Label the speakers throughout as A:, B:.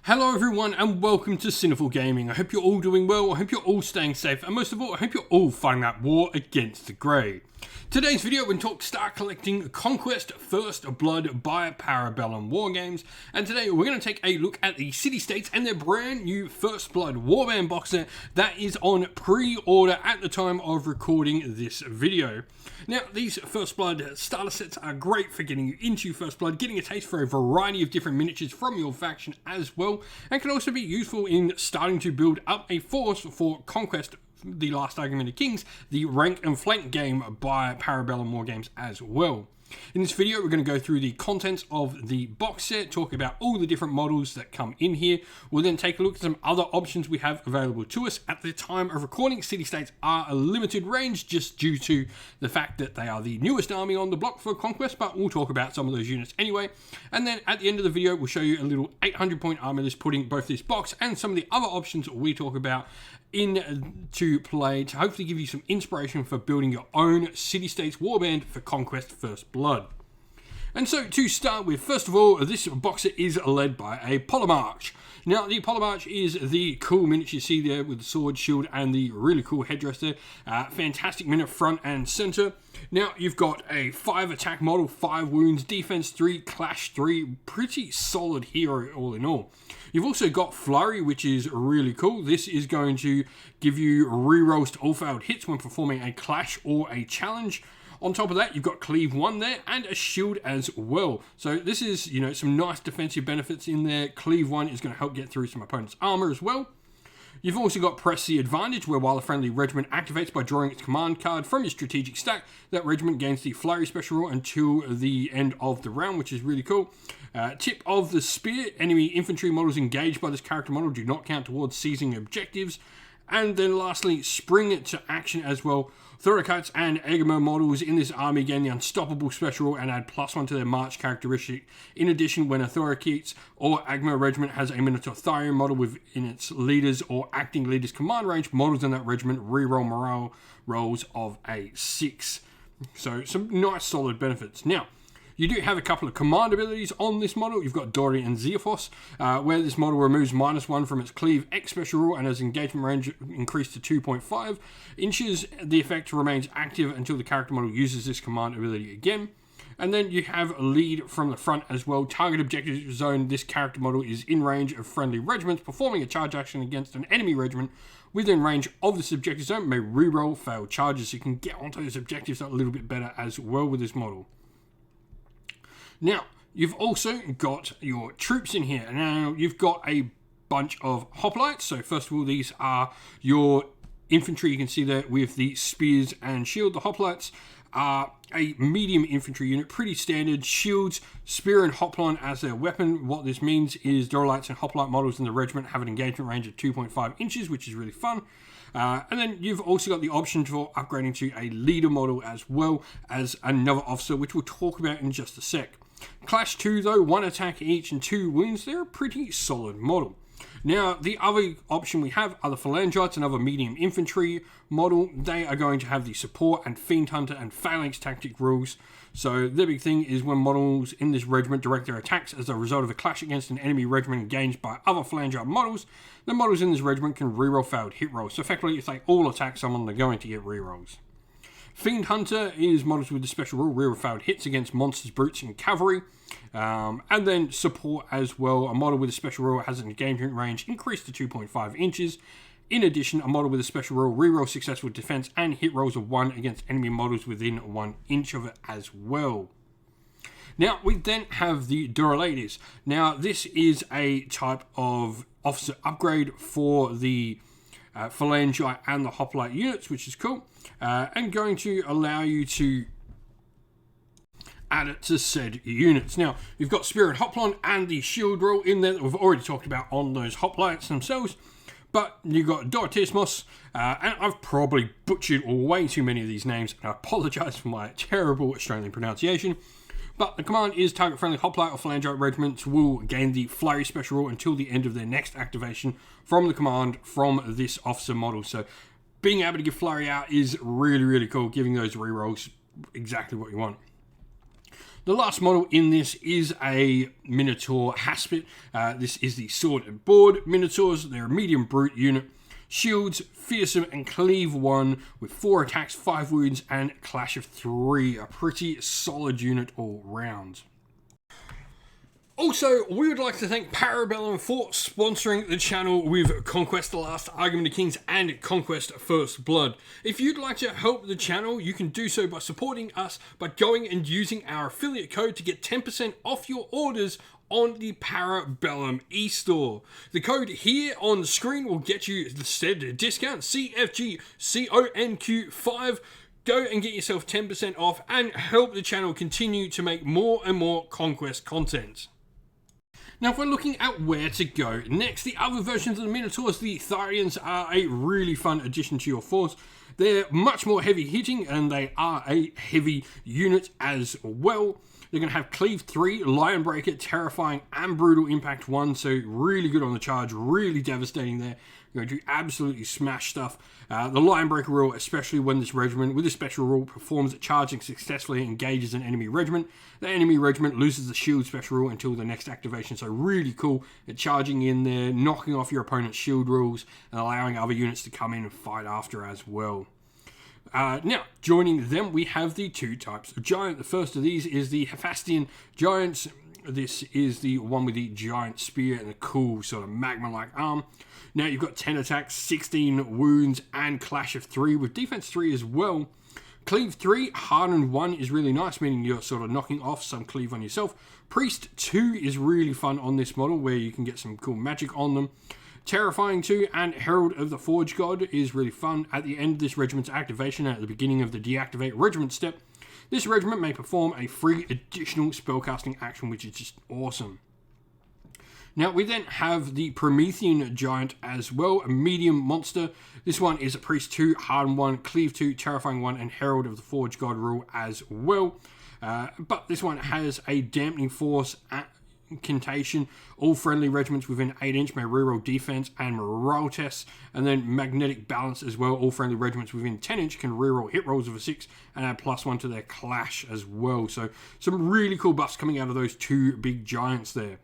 A: Hello everyone and welcome to Sinful Gaming. I hope you're all doing well, I hope you're all staying safe, and most of all, I hope you're all fighting that war against the grey. Today's video, we're going to start collecting Conquest First Blood by Parabellum Wargames, and today we're going to take a look at the city-states and their brand new First Blood Warband box set that is on pre-order at the time of recording this video. Now, these First Blood starter sets are great for getting you into First Blood, getting a taste for a variety of different miniatures from your faction as well, and can also be useful in starting to build up a force for Conquest, the Last Argument of Kings, the rank and flank game by Parabellum Wargames as well. In this video, we're going to go through the contents of the box set, talk about all the different models that come in here. We'll then take a look at some other options we have available to us. At the time of recording, city-states are a limited range just due to the fact that they are the newest army on the block for Conquest, but we'll talk about some of those units anyway. And then at the end of the video, we'll show you a little 800-point army list, putting both this box and some of the other options we talk about into play to hopefully give you some inspiration for building your own city-states warband for Conquest First Blood. And so to start with, first of all, this box set is led by a Polemarch. Now, the Polemarch is the cool miniature you see there with the sword, shield, and the really cool headdress there. Fantastic minute front and center. Now, you've got a 5 attack model, 5 wounds, defense 3, clash 3. Pretty solid hero all in all. You've also got Flurry, which is really cool. This is going to give you rerolls to all failed hits when performing a clash or a challenge. On top of that, you've got Cleave 1 there and a shield as well. So this is, some nice defensive benefits in there. Cleave 1 is going to help get through some opponent's armor as well. You've also got Press the Advantage, where while a friendly regiment activates by drawing its command card from your strategic stack, that regiment gains the Flurry special rule until the end of the round, which is really cool. Tip of the Spear, enemy infantry models engaged by this character model do not count towards seizing objectives. And then lastly, Spring to Action as well. Thorakites and Egoma models in this army gain the Unstoppable special rule and add +1 to their March characteristic. In addition, when a Thorakites or Agma regiment has a Minotaur Tharian model within its leaders or acting leaders command range, models in that regiment reroll morale rolls of a 6. So some nice solid benefits. Now, you do have a couple of command abilities on this model. You've got Dory and Xeophos, where this model removes -1 from its Cleave X special rule and has engagement range increased to 2.5 inches. The effect remains active until the character model uses this command ability again. And then you have Lead from the front as well. Target objective zone. This character model is in range of friendly regiments. Performing a charge action against an enemy regiment within range of this objective zone may reroll failed charges. So you can get onto those objectives a little bit better as well with this model. Now, you've also got your troops in here. Now, you've got a bunch of hoplites. So first of all, these are your infantry. You can see there with the spears and shield. The hoplites are a medium infantry unit, pretty standard. Shields, spear, and hopline as their weapon. What this means is Doralites and hoplite models in the regiment have an engagement range of 2.5 inches, which is really fun. And then you've also got the option for upgrading to a leader model as well as another officer, which we'll talk about in just a sec. Clash 2 though, 1 attack each and 2 wounds, they're a pretty solid model. Now, the other option we have are the Phalangites, another medium infantry model. They are going to have the support and Fiend Hunter and Phalanx tactic rules. So the big thing is when models in this regiment direct their attacks as a result of a clash against an enemy regiment engaged by other Phalangite models, the models in this regiment can reroll failed hit rolls. So effectively, if they all attack someone, they're going to get rerolls. Fiend Hunter is models with the special rule, reroll failed hits against monsters, brutes, and cavalry. And then support as well. A model with a special rule has an engagement range increased to 2.5 inches. In addition, a model with a special rule, reroll successful defense and hit rolls of 1 against enemy models within 1 inch of it as well. Now, we then have the Duralades. Now, this is a type of officer upgrade for the Phalangite and the Hoplite units, which is cool, and going to allow you to add it to said units. Now, you've got Spear and Hopline and the shield roll in there that we've already talked about on those Hoplites themselves, but you've got Dorotismos, and I've probably butchered way too many of these names, and I apologise for my terrible Australian pronunciation. But the command is target-friendly hoplite or phalangite regiments will gain the Flurry special rule until the end of their next activation from the command from this officer model. So being able to give Flurry out is really, really cool, giving those rerolls exactly what you want. The last model in this is a Minotaur Haspit. This is the Sword and Board Minotaurs. They're a medium brute unit. Shields, Fearsome, and Cleave 1 with 4 attacks, 5 wounds, and Clash of 3. A pretty solid unit all round. Also, we would like to thank Parabellum for sponsoring the channel with Conquest: The Last Argument of Kings and Conquest: First Blood. If you'd like to help the channel, you can do so by supporting us by going and using our affiliate code to get 10% off your orders on the Parabellum e-store. The code here on the screen will get you the said discount, CFGCONQ5. Go and get yourself 10% off and help the channel continue to make more and more Conquest content. Now, if we're looking at where to go next, the other versions of the Minotaurs, the Tharians, are a really fun addition to your force. They're much more heavy hitting and they are a heavy unit as well. They're going to have Cleave 3, Lion Breaker, Terrifying, and Brutal Impact 1, so really good on the charge, really devastating there. You're going to absolutely smash stuff. The Lion Breaker rule, especially when this regiment, with this special rule, performs at charging successfully and engages an enemy regiment. The enemy regiment loses the shield special rule until the next activation, so really cool at charging in there, knocking off your opponent's shield rules, and allowing other units to come in and fight after as well. Now, joining them, we have the two types of giant. The first of these is the Hephaestian Giants. This is the one with the giant spear and the cool sort of magma-like arm. Now, you've got 10 attacks, 16 wounds, and Clash of 3 with defense 3 as well. Cleave 3, Hardened 1 is really nice, meaning you're sort of knocking off some cleave on yourself. Priest 2 is really fun on this model, where you can get some cool magic on them. Terrifying 2 and Herald of the Forge God is really fun. At the end of this regiment's activation and at the beginning of the deactivate regiment step, this regiment may perform a free additional spellcasting action, which is just awesome. Now, we then have the Promethean Giant as well, a medium monster. This one is a Priest 2, Hardened 1, Cleave 2, Terrifying 1, and Herald of the Forge God rule as well. But this one has a Dampening Force incantation. All friendly regiments within 8 inch may reroll defense and morale tests, and then Magnetic Balance as well. All friendly regiments within 10 inch can reroll hit rolls of a 6 and add +1 to their clash as well. So some really cool buffs coming out of those two big giants there.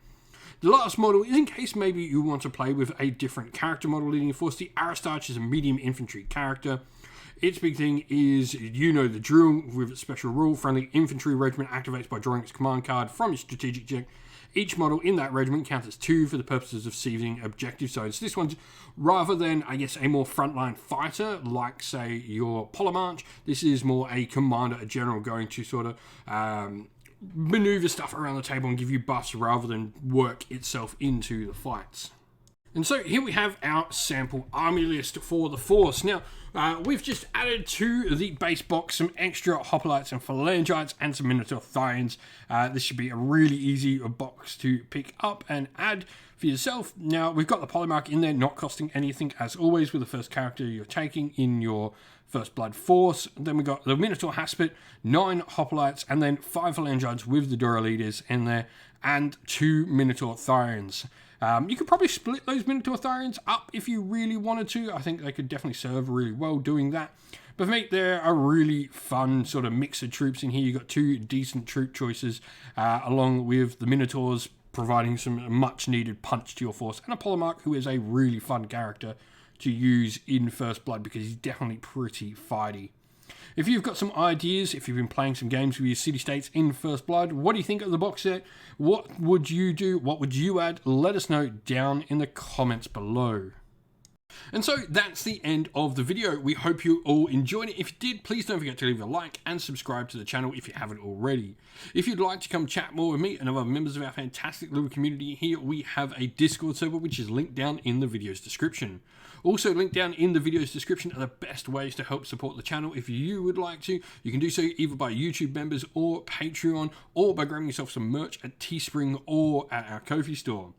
A: The last model is in case maybe you want to play with a different character model leading your force. The Aristarch is a medium infantry character. Its big thing is, you know the drill, with its special rule. Friendly infantry regiment activates by drawing its command card from its strategic deck. Each model in that regiment counts as 2 for the purposes of seizing objective zones. So this one's, rather than, I guess, a more frontline fighter, like, say, your Polemarch, this is more a commander, a general, going to sort of maneuver stuff around the table and give you buffs rather than work itself into the fights. And so here we have our sample army list for the force. Now, we've just added to the base box some extra hoplites and phalangites and some Minotaur Tharians. This should be a really easy box to pick up and add for yourself. Now, we've got the Polemarch in there, not costing anything as always with the first character you're taking in your First Blood force. Then we got the Minotaur Haspit, 9 hoplites, and then 5 phalangites with the Dora leaders in there, and 2 Minotaur Tharians. You could probably split those Minotaur Tharians up if you really wanted to. I think they could definitely serve really well doing that. But for me, they're a really fun sort of mix of troops in here. You've got 2 decent troop choices, along with the Minotaurs providing some much needed punch to your force, and a Polemarch, who is a really fun character to use in First Blood because he's definitely pretty fighty. If you've got some ideas, if you've been playing some games with your city-states in First Blood, what do you think of the box set? What would you do? What would you add? Let us know down in the comments below. And so that's the end of the video. We hope you all enjoyed it. If you did, please don't forget to leave a like and subscribe to the channel if you haven't already. If you'd like to come chat more with me and other members of our fantastic little community here, we have a Discord server which is linked down in the video's description. Also linked down in the video's description are the best ways to help support the channel. If you would like to, you can do so either by YouTube members or Patreon, or by grabbing yourself some merch at Teespring or at our Ko-fi store.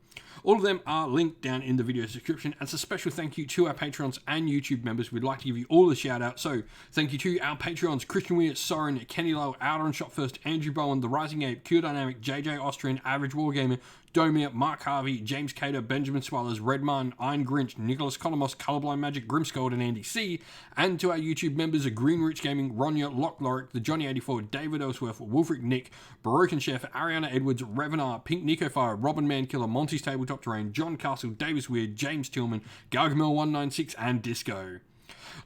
A: All of them are linked down in the video's description. As a special thank you to our Patrons and YouTube members, we'd like to give you all a shout out. So thank you to our Patrons: Christian Weir, Soren, Kenny Lowe, Outer and Shot First, Andrew Bowen, The Rising Ape, Q Dynamic, JJ Austrian, Average Wargamer, Domir, Mark Harvey, James Cater, Benjamin Swallers, Redmine, Iron Grinch, Nicholas Colomos, Colorblind Magic, Grimscold, and Andy C. And to our YouTube members of Green Rich Gaming, Ronya, Lock Lorick, The Johnny84, David Ellsworth, Wolfric Nick, Baroque Chef, Ariana Edwards, Revenar, Pink Nico Fire, Robin Mankiller, Monty's Tabletop Terrain, John Castle, Davis Weird, James Tillman, Gargamel196, and Disco.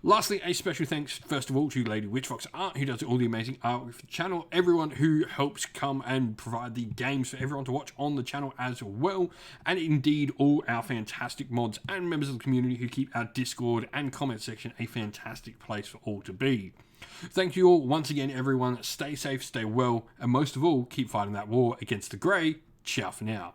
A: Lastly, a special thanks, first of all, to Lady Witchfox Art, who does all the amazing artwork for the channel, everyone who helps come and provide the games for everyone to watch on the channel as well, and indeed all our fantastic mods and members of the community who keep our Discord and comment section a fantastic place for all to be. Thank you all once again, everyone. Stay safe, stay well, and most of all, keep fighting that war against the grey. Ciao for now.